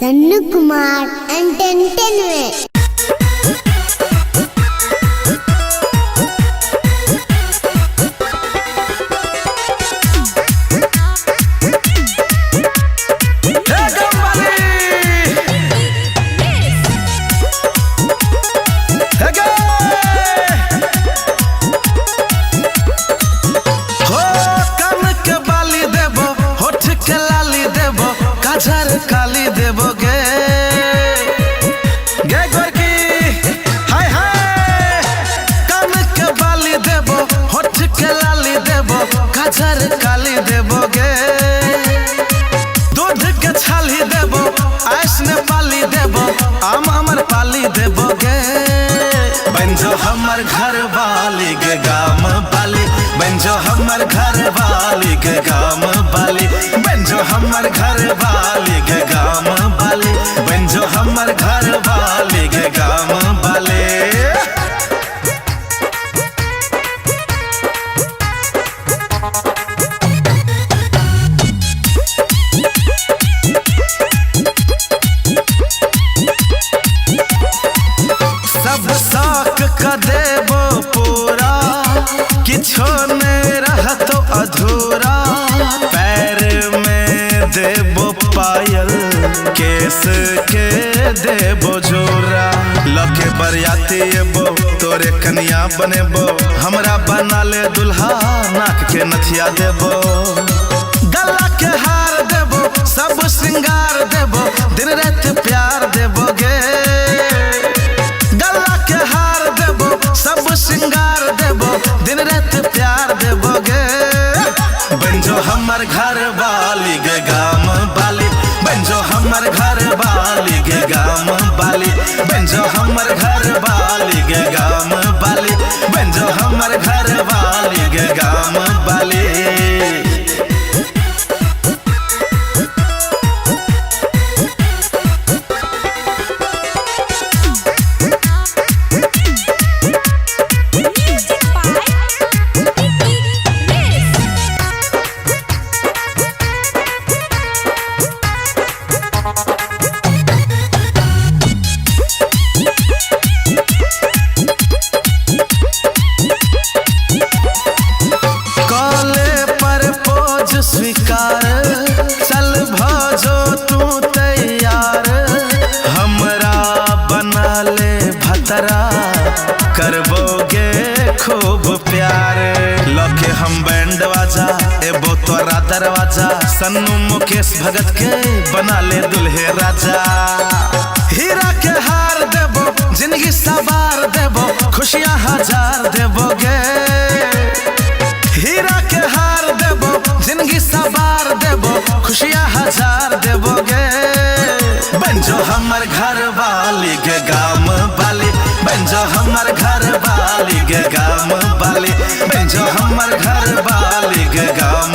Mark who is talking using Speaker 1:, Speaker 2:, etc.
Speaker 1: Sannu Kumar entertainment.
Speaker 2: काली देवो गे गे गोरकी हाय हाय कान के बाली देवो होठ के लाली देवो काजर काली देवो गे दूध के छाली देवो आइस ने पाली देवो आम अमर पाली देवो गे बंजो हमर घर वाली गे गाम बाली बंजो हमर घर वाली गे गाम बाली बंजो हमर घर वाली गे गाम बाली बंजो हमर घर वाली गे गाम बाली। सब शौक का देवो पूरा किछो नहीं रहतो अधूरा पैर में देवो पायल केस के देवो जोरा लके बरियाती एबो तोरे कन्या बनेबो हमरा बना ले दुल्हा नाक के नथिया देबो गला के हार देबो सब श्रृंगार देबो दिन रात प्यार देबो गे सब श्रृंगार देबो दिन रात प्यार देबो गे बंजो हमर घर वाली गे गाम बाली बंजो हमर घर वाली गे गाम बाली बंजो हमर घर वाली गे गाम बाली बंजो हमर घर वाली गे गाम बाली। स्वीकार चल भजो तू तैयार हमरा बना ले भतरा करबोगे खूब प्यार लके हम बैंड बाजा एबो तोरा दरवाजा सन्नू मुकेश भगत के बना ले दुल्हे राजा हीरा के हार देबो जिंदगी सवार देबो खुशियां हजार देबोगे हीरा के हार देबो जिंदगी सवार देबो खुशियां हजार देबोगे बंजो हमर घर वाली गे गाम बाली बंजो हमर घर वाली गे गाम बाली बंजो हमर घर वाली गे गाम